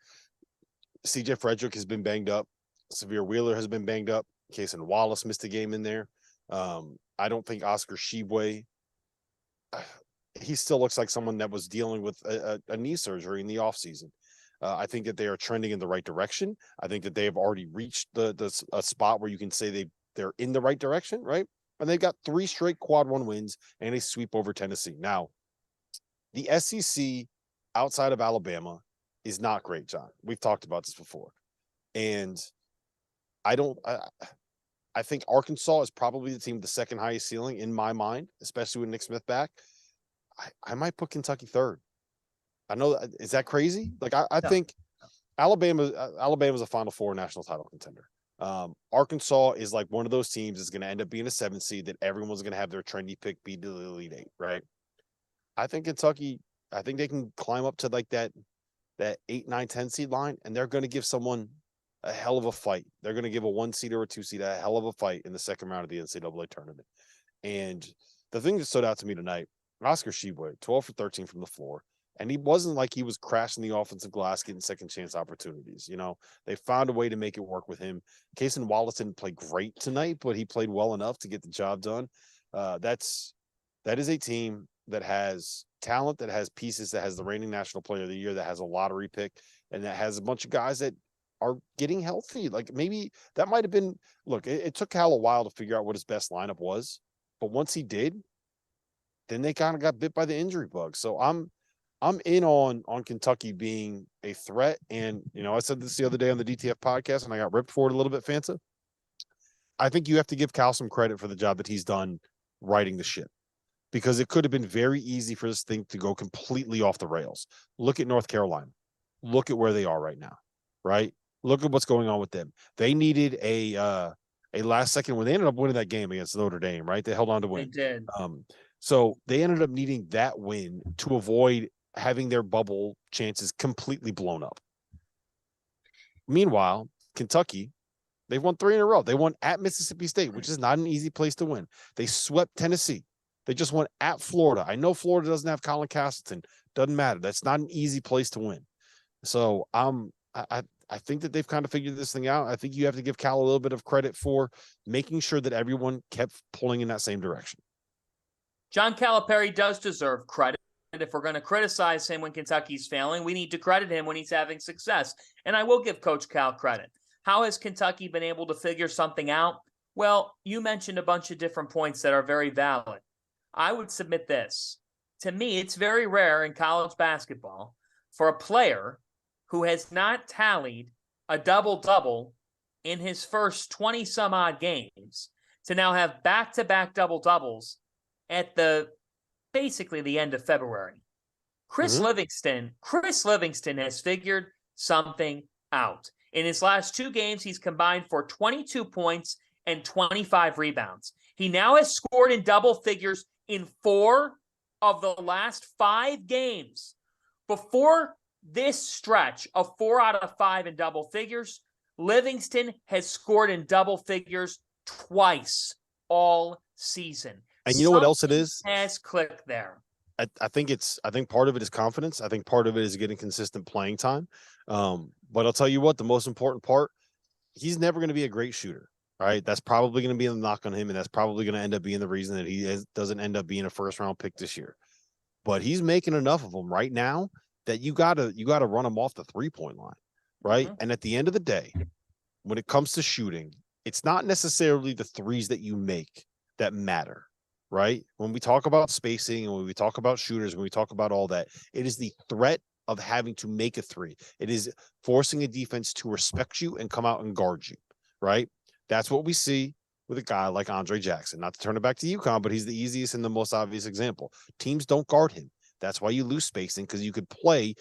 CJ Frederick has been banged up. Severe Wheeler has been banged up. Kason Wallace missed a game in there. I don't think Oscar Shibwe, he still looks like someone that was dealing with a knee surgery in the offseason. I think that they are trending in the right direction. I think that they have already reached a spot where you can say they're in the right direction, right? And they've got 3 straight quad 1 wins and a sweep over Tennessee. Now, the SEC outside of Alabama is not great, John. We've talked about this before. And I think Arkansas is probably the team with the second highest ceiling in my mind, especially with Nick Smith back. I might put Kentucky third. I know, is that crazy? Like, I think Alabama's a Final Four national title contender. Arkansas is like one of those teams that's going to end up being a 7 seed that everyone's going to have their trendy pick be to the Elite 8, right? I think Kentucky, I think they can climb up to like that 8, 9, 10 seed line, and they're going to give someone a hell of a fight. They're going to give a 1 seed or a 2 seed a hell of a fight in the second round of the NCAA tournament. And the thing that stood out to me tonight, Oscar Shibwe, 12 for 13 from the floor. And he wasn't like he was crashing the offensive glass, getting second chance opportunities. You know, they found a way to make it work with him. Kason Wallace didn't play great tonight, but he played well enough to get the job done. That is a team that has talent, that has pieces, that has the reigning national player of the year, that has a lottery pick, and that has a bunch of guys that are getting healthy. Like, maybe that might have been, look, it took Cal a while to figure out what his best lineup was, but once he did, then they kind of got bit by the injury bug. So I'm in on Kentucky being a threat. And, you know, I said this the other day on the DTF podcast and I got ripped for it a little bit, Fanta. I think you have to give Cal some credit for the job that he's done righting the ship, because it could have been very easy for this thing to go completely off the rails. Look at North Carolina. Look at where they are right now, right? Look at what's going on with them. They needed a a last second when they ended up winning that game against Notre Dame, right? They held on to They win. did. So they ended up needing that win to avoid having their bubble chances completely blown up. Meanwhile, Kentucky, they've won 3 in a row. They won at Mississippi State, which is not an easy place to win. They swept Tennessee. They just won at Florida. I know Florida doesn't have Colin Castleton. Doesn't matter. That's not an easy place to win. So I think that they've kind of figured this thing out. I think you have to give Cal a little bit of credit for making sure that everyone kept pulling in that same direction. John Calipari does deserve credit. And if we're going to criticize him when Kentucky's failing, we need to credit him when he's having success. And I will give Coach Cal credit. How has Kentucky been able to figure something out? Well, you mentioned a bunch of different points that are very valid. I would submit this. To me, it's very rare in college basketball for a player who has not tallied a double-double in his first 20-some-odd games to now have back-to-back double-doubles at basically the end of February. Chris Livingston has figured something out. In his last 2 games, he's combined for 22 points and 25 rebounds. He now has scored in double figures in 4 of the last 5 games. Before this stretch of 4 out of 5 in double figures, Livingston has scored in double figures twice all season. And you know what else it is? Has clicked there. I think part of it is confidence. I think part of it is getting consistent playing time. But I'll tell you what, the most important part, he's never going to be a great shooter, right? That's probably going to be a knock on him, and that's probably going to end up being the reason that he doesn't end up being a first-round pick this year. But he's making enough of them right now that you gotta run him off the 3-point line, right? And at the end of the day, when it comes to shooting, it's not necessarily the threes that you make that matter, right? When we talk about spacing and when we talk about shooters, when we talk about all that, it is the threat of having to make a 3. It is forcing a defense to respect you and come out and guard you, right? That's what we see with a guy like Andre Jackson. Not to turn it back to UConn, but he's the easiest and the most obvious example. Teams don't guard him. That's why you lose spacing, because you could play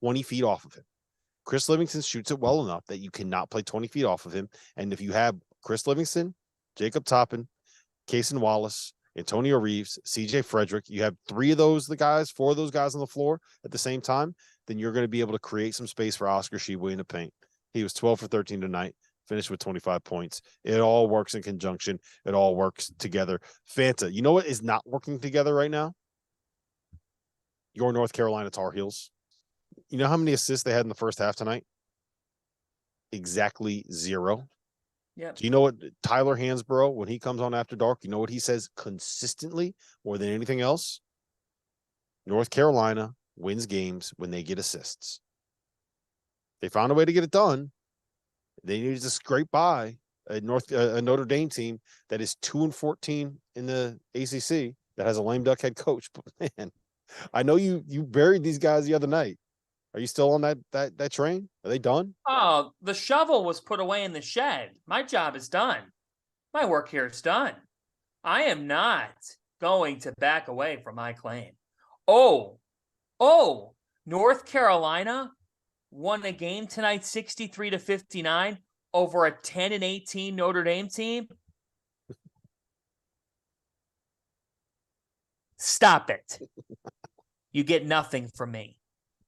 20 feet off of him. Chris Livingston shoots it well enough that you cannot play 20 feet off of him. And if you have Chris Livingston, Jacob Toppin, Cason Wallace, Antonio Reeves, CJ Frederick, you have 4 of those guys on the floor at the same time, then you're going to be able to create some space for Oscar Tshiebwe in the paint. He was 12 for 13 tonight, finished with 25 points. It all works in conjunction. It all works together. Fanta, you know what is not working together right now? Your North Carolina Tar Heels. You know how many assists they had in the first half tonight? Exactly 0. Yeah. Do you know what Tyler Hansborough, when he comes on After Dark, you know what he says consistently more than anything else? North Carolina wins games when they get assists. They found a way to get it done. They needed to scrape by a Notre Dame team that is 2-14 in the ACC that has a lame duck head coach. But man, I know you buried these guys the other night. Are you still on that train? Are they done? Oh, the shovel was put away in the shed. My job is done. My work here is done. I am not going to back away from my claim. Oh, North Carolina won a game tonight 63-59 over a 10-18 Notre Dame team. Stop it. You get nothing from me.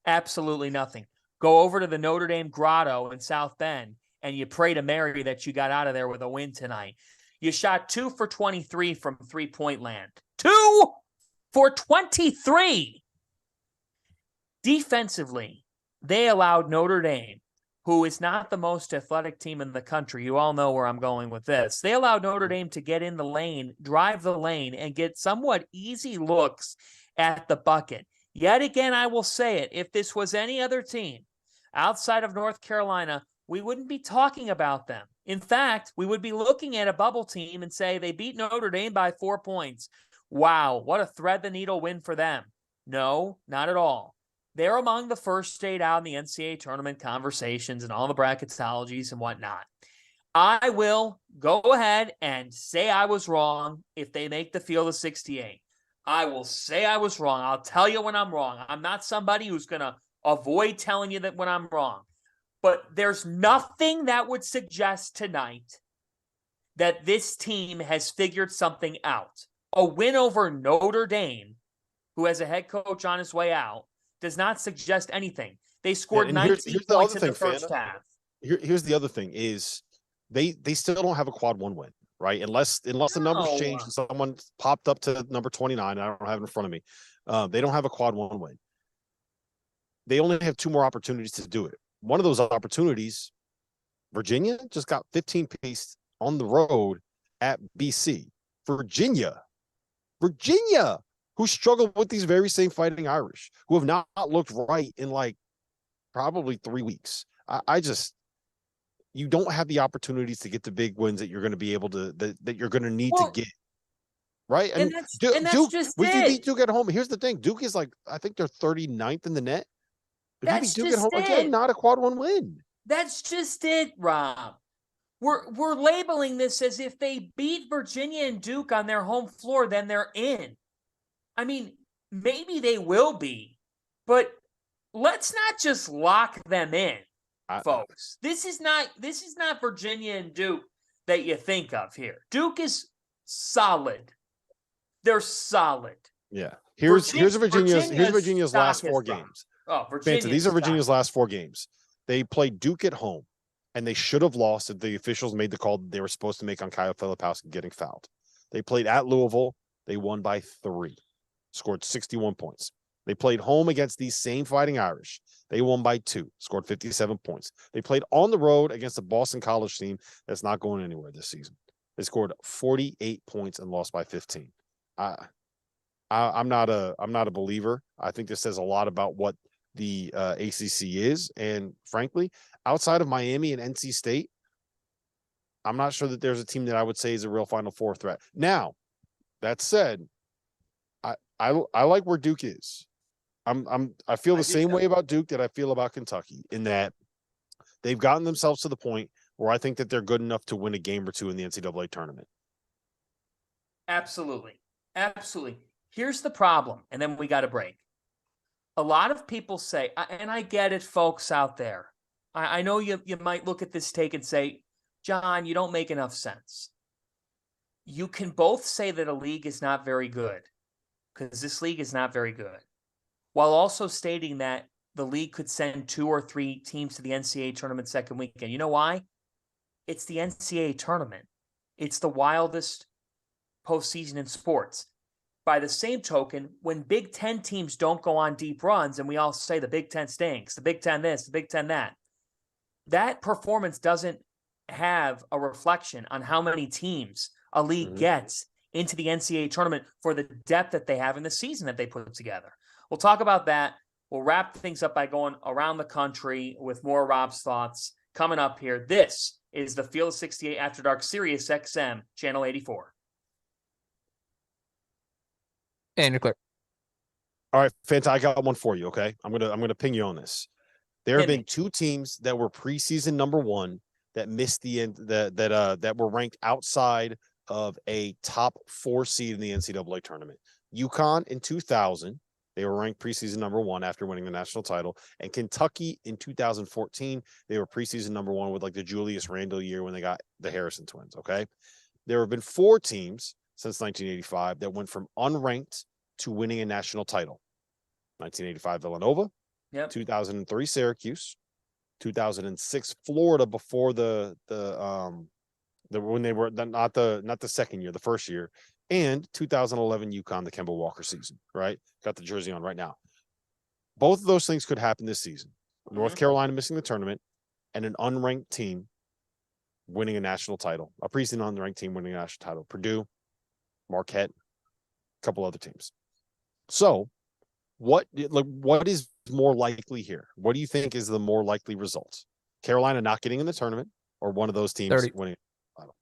Absolutely nothing. Go over to the Notre Dame Grotto in South Bend and you pray to Mary that you got out of there with a win tonight. You shot 2 for 23 from 3-point land. 2 for 23. Defensively, they allowed Notre Dame, who is not the most athletic team in the country. You all know where I'm going with this. They allowed Notre Dame to get in the lane, drive the lane, and get somewhat easy looks at the bucket. Yet again, I will say it. If this was any other team outside of North Carolina, we wouldn't be talking about them. In fact, we would be looking at a bubble team and say they beat Notre Dame by 4 points. Wow, what a thread-the-needle win for them. No, not at all. They're among the first 8 out in the NCAA tournament conversations and all the bracketologies and whatnot. I will go ahead and say I was wrong if they make the field of 68. I will say I was wrong. I'll tell you when I'm wrong. I'm not somebody who's going to avoid telling you that when I'm wrong. But there's nothing that would suggest tonight that this team has figured something out. A win over Notre Dame, who has a head coach on his way out, does not suggest anything. They scored and 19 here's the points other in the thing, first Fanta. half. Here's the other thing is they still don't have a quad 1 win, right? Unless the numbers No. changed and someone popped up to number 29. I don't have it in front of me. They don't have a quad 1 win. They only have 2 more opportunities to do it. One of those opportunities, Virginia just got 15 piece on the road at BC. Virginia, who struggled with these very same Fighting Irish, who have not looked right in like probably 3 weeks. I just, you don't have the opportunities to get the big wins that you're going to be able to, that you're going to need to get. Right. I mean, that's Duke, just if you beat it. Duke at home, here's the thing. Duke is like, I think they're 39th in the net. If you That's beat Duke at just home, again, it. not a quad 1 win. That's just it, Rob. We're labeling this as if they beat Virginia and Duke on their home floor, then they're in. I mean, maybe they will be, but let's not just lock them in, folks. This is not Virginia and Duke that you think of here. Duke is solid. They're solid. Yeah. Here's Virginia's last 4 games. Oh, Virginia. Fanta, these are Virginia's last 4 games. They played Duke at home, and they should have lost if the officials made the call they were supposed to make on Kyle Filipowski getting fouled. They played at Louisville. They won by 3, scored 61 points. They played home against these same Fighting Irish. They won by 2, scored 57 points. They played on the road against the Boston College team that's not going anywhere this season. They scored 48 points and lost by 15. I'm not a believer. I think this says a lot about what the ACC is, and frankly, outside of Miami and NC State, I'm not sure that there's a team that I would say is a real Final Four threat. Now, that said, I like where Duke is. I feel the same way about Duke that I feel about Kentucky, in that they've gotten themselves to the point where I think that they're good enough to win a game or 2 in the NCAA tournament. Absolutely. Here's the problem, and then we got a break. A lot of people say, and I get it, folks out there. I know you might look at this take and say, John, you don't make enough sense. You can both say that a league is not very good, because this league is not very good, while also stating that the league could send 2 or 3 teams to the NCAA tournament second weekend. You know why? It's the NCAA tournament. It's the wildest postseason in sports. By the same token, when Big Ten teams don't go on deep runs, and we all say the Big Ten stinks, the Big Ten this, the Big Ten that, that performance doesn't have a reflection on how many teams a league gets into the NCAA tournament for the depth that they have in the season that they put together. We'll talk about that. We'll wrap things up by going around the country with more Rob's thoughts coming up here. This is the Field of 68 After Dark, Sirius XM, Channel 84. And you're clear. All right, Fanta, I got one for you. Okay, I'm gonna ping you on this. There have been 2 teams that were preseason number 1 that missed the end, that were ranked outside of a top 4 seed in the NCAA tournament. UConn in 2000, they were ranked preseason number 1 after winning the national title, and Kentucky in 2014, they were preseason number 1 with like the Julius Randle year when they got the Harrison twins. Okay, there have been 4 teams since 1985 that went from unranked to winning a national title. 1985 Villanova, 2003 Syracuse, 2006 Florida before the when they were not the second year, the first year, and 2011 UConn, the Kemba Walker season, right? Got the jersey on right now. Both of those things could happen this season. North Carolina missing the tournament, and an unranked team winning a national title, a preseason unranked team winning a national title. Purdue, Marquette, a couple other teams. So what is more likely here? What do you think is the more likely result? Carolina not getting in the tournament, or one of those teams winning a title?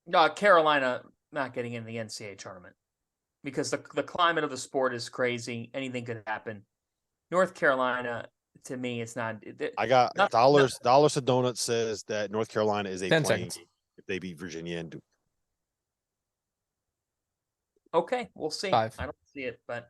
No, Carolina not getting in the NCAA tournament, because the climate of the sport is crazy. Anything could happen. North Carolina, to me, it's not. I got dollars a donut says that North Carolina is a 10 playing seconds. if they beat Virginia and Duke. Okay, we'll see. 5. I don't see it, but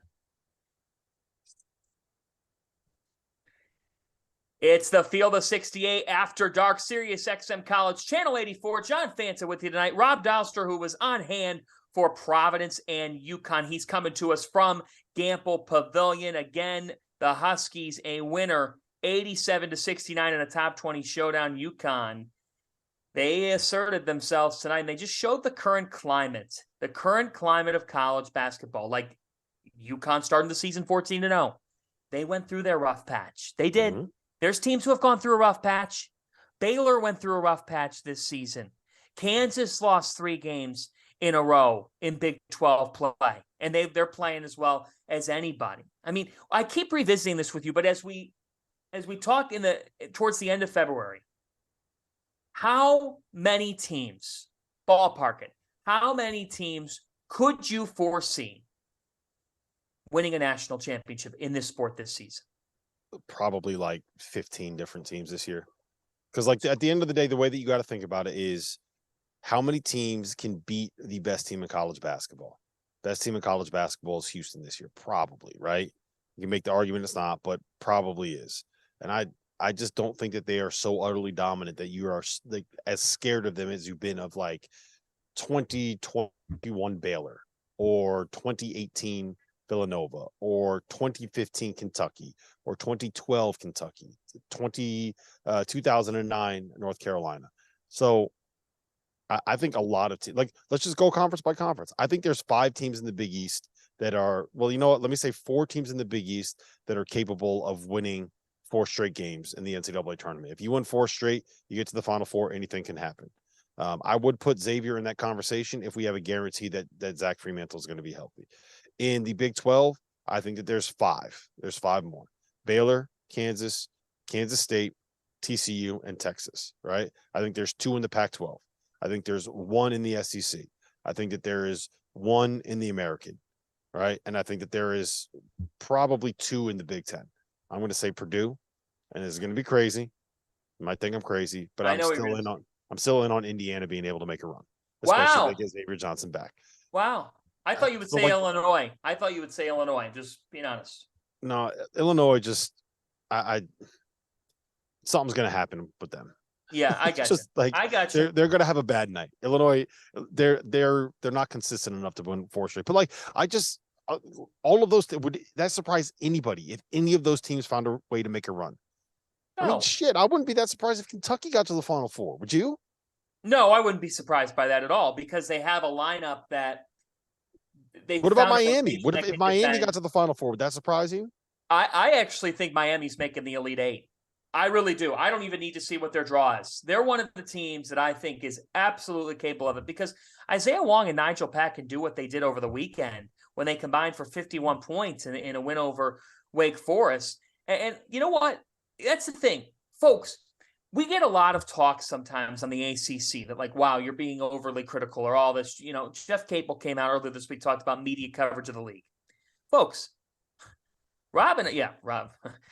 It's the Field of 68 After Dark, Sirius XM College, Channel 84. John Fanta with you tonight. Rob Dauster, who was on hand for Providence and UConn. He's coming to us from Gamble Pavilion. Again, the Huskies, a winner, 87-69 in a top 20 showdown. UConn, they asserted themselves tonight, and they just showed the current climate of college basketball. Like UConn starting the season 14-0. They went through their rough patch. They did. Mm-hmm. There's teams who have gone through a rough patch. Baylor went through a rough patch this season. Kansas lost 3 games in a row in Big 12 play, and they're playing as well as anybody. I mean, I keep revisiting this with you, but as we talk towards the end of February, how many teams, ballpark it, how many teams could you foresee winning a national championship in this sport this season? Probably like 15 different teams this year. Because like at the end of the day, the way that you got to think about it is how many teams can beat the best team in college basketball. Best team in college basketball is Houston this year, probably, right? You can make the argument it's not, but probably is. And I just don't think that they are so utterly dominant that you are like as scared of them as you've been of like 2021 Baylor or 2018 Villanova or 2015 Kentucky or 2012 Kentucky, 2009 North Carolina. So I think a lot of teams, like, let's just go conference by conference. I think there's 5 teams in the Big East that are, well, you know what? Let me say 4 teams in the Big East that are capable of winning 4 straight games in the NCAA tournament. If you win 4 straight, you get to the Final Four, anything can happen. I would put Xavier in that conversation if we have a guarantee that Zach Freemantle is going to be healthy. In the Big 12, I think that there's 5. There's 5 more. Baylor, Kansas, Kansas State, TCU, and Texas, right? I think there's 2 in the Pac-12. I think there's 1 in the SEC. I think that there is 1 in the American, right? And I think that there is probably 2 in the Big 10. I'm going to say Purdue, and it's going to be crazy. You might think I'm crazy, but I'm still in on Indiana being able to make a run, especially if they get Xavier Johnson back. Wow. I thought you would say Illinois. I thought you would say Illinois, just being honest. No, Illinois just something's going to happen with them. Yeah, I got just you. Like I got you. They're going to have a bad night. Illinois, they're not consistent enough to win 4 straight. But like all of those would that surprise anybody if any of those teams found a way to make a run? No. I mean, shit, I wouldn't be that surprised if Kentucky got to the Final Four. Would you? No, I wouldn't be surprised by that at all because they have a lineup that they. What about Miami? What if Miami got to the Final Four? Would that surprise you? I actually think Miami's making the Elite 8. I really do. I don't even need to see what their draw is. They're one of the teams that I think is absolutely capable of it because Isaiah Wong and Nigel Pack can do what they did over the weekend when they combined for 51 points in a win over Wake Forest. And you know what? That's the thing. Folks, we get a lot of talk sometimes on the ACC that like, wow, you're being overly critical or all this. You know, Jeff Capel came out earlier this week, talked about media coverage of the league. Folks, Rob.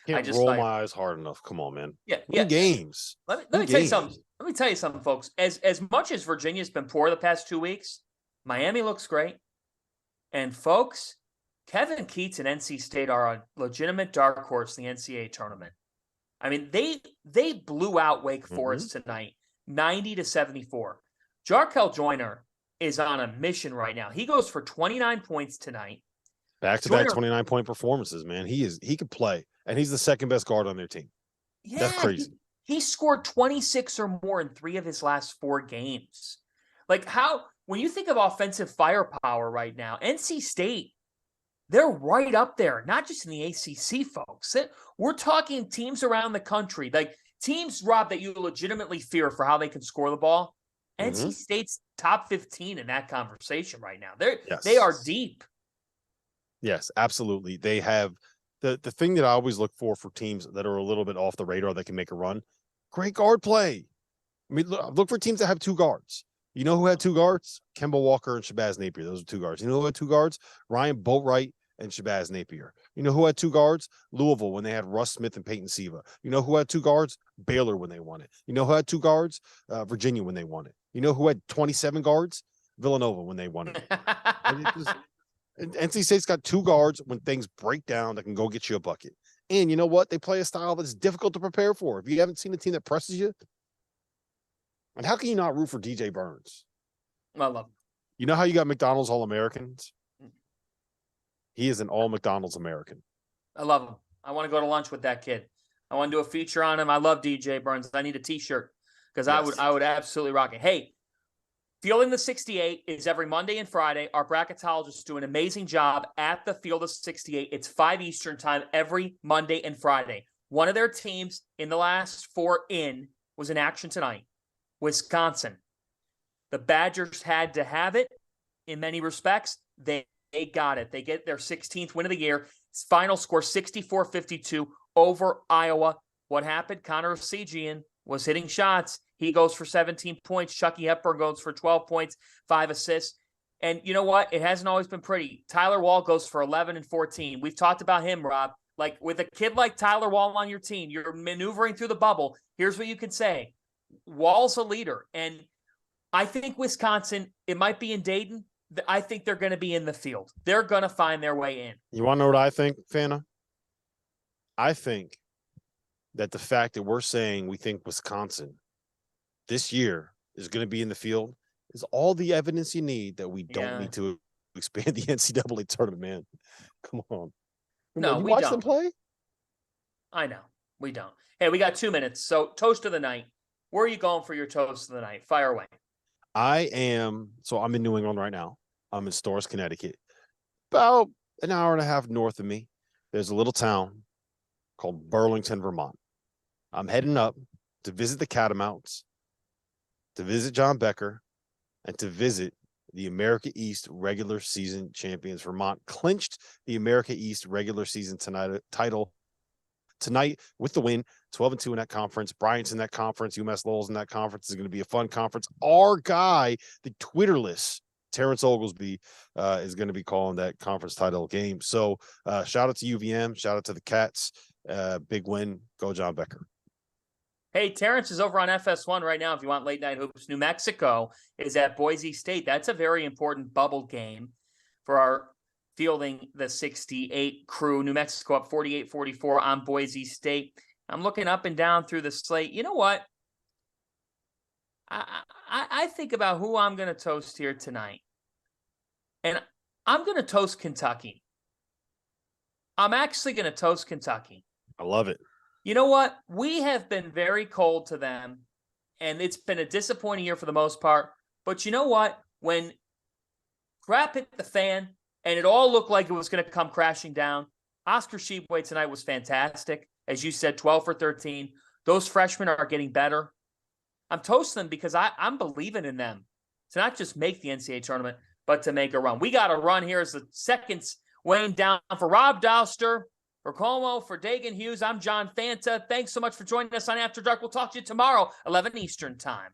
Can't roll my eyes hard enough. Come on, man. Yeah. Games. Let me tell you something. Let me tell you something, folks. As much as Virginia's been poor the past 2 weeks, Miami looks great. And folks, Kevin Keats and NC State are a legitimate dark horse in the NCAA tournament. I mean, they blew out Wake Forest tonight, 90-74. Jarkel Joyner is on a mission right now. He goes for 29 points tonight. Back-to-back 29-point performances, man. He could play, and he's the second best guard on their team. Yeah, that's crazy. He scored 26 or more in 3 of his last 4 games. Like when you think of offensive firepower right now, NC State, they're right up there, not just in the ACC, folks. We're talking teams around the country, like teams, Rob, that you legitimately fear for how they can score the ball. NC State's top 15 in that conversation right now. They are deep. Yes, absolutely. They have the thing that I always look for teams that are a little bit off the radar that can make a run. Great guard play. I mean, look for teams that have 2 guards. You know who had 2 guards? Kemba Walker and Shabazz Napier. Those are 2 guards. You know who had 2 guards? Ryan Boatwright and Shabazz Napier. You know who had 2 guards? Louisville when they had Russ Smith and Peyton Siva. You know who had 2 guards? Baylor when they won it. You know who had 2 guards? Virginia when they won it. You know who had 27 guards? Villanova when they won it. NC State's got 2 guards when things break down that can go get you a bucket. And you know what? They play a style that's difficult to prepare for. If you haven't seen a team that presses you, and how can you not root for DJ Burns? I love him. You know how you got McDonald's All-Americans? He is an all-McDonald's American. I love him. I want to go to lunch with that kid. I want to do a feature on him. I love DJ Burns. I need a t-shirt because I would absolutely rock it. Hey, Fielding the 68 is every Monday and Friday. Our bracketologists do an amazing job at the Field of 68. It's 5 Eastern time every Monday and Friday. One of their teams in the last 4 was in action tonight, Wisconsin. The Badgers had to have it in many respects. They got it. They get their 16th win of the year. Final score 64-52 over Iowa. What happened? Connor Segian was hitting shots. He goes for 17 points. Chucky Hepburn goes for 12 points, 5 assists. And you know what? It hasn't always been pretty. Tyler Wall goes for 11 and 14. We've talked about him, Rob. Like, with a kid like Tyler Wall on your team, you're maneuvering through the bubble. Here's what you can say. Wall's a leader. And I think Wisconsin, it might be in Dayton. I think they're going to be in the field. They're going to find their way in. You want to know what I think, Fana? I think that the fact that we're saying we think Wisconsin this year is going to be in the field is all the evidence you need that we don't need to expand the NCAA tournament, man. Come on. No, you we watch don't. them play? I know. We don't. Hey, we got 2 minutes. So, toast of the night. Where are you going for your toast of the night? Fire away. I'm in New England right now. I'm in Storrs, Connecticut. About an hour and a half north of me, there's a little town called Burlington, Vermont. I'm heading up to visit the Catamounts, to visit John Becker, and to visit the America East regular season champions. Vermont clinched the America East regular season title tonight with the win, 12-2 in that conference. Bryant's in that conference. UMass Lowell's in that conference. It's going to be a fun conference. Our guy, the Twitterless Terrence Oglesby, is going to be calling that conference title game. So shout out to UVM. Shout out to the Cats. Big win. Go John Becker. Hey, Terrence is over on FS1 right now if you want late night hoops. New Mexico is at Boise State. That's a very important bubble game for our Fielding the 68 crew. New Mexico up 48-44 on Boise State. I'm looking up and down through the slate. You know what? I think about who I'm going to toast here tonight. And I'm going to toast Kentucky. I'm actually going to toast Kentucky. I love it. You know what? We have been very cold to them, and it's been a disappointing year for the most part. But you know what? When crap hit the fan and it all looked like it was going to come crashing down, Oscar Tshiebwe tonight was fantastic. As you said, 12 for 13. Those freshmen are getting better. I'm toasting them because I'm believing in them to not just make the NCAA tournament, but to make a run. We got a run here as the seconds weighing down. For Rob Dauster, for Como, for Dagan Hughes, I'm John Fanta. Thanks so much for joining us on After Dark. We'll talk to you tomorrow, 11 Eastern time.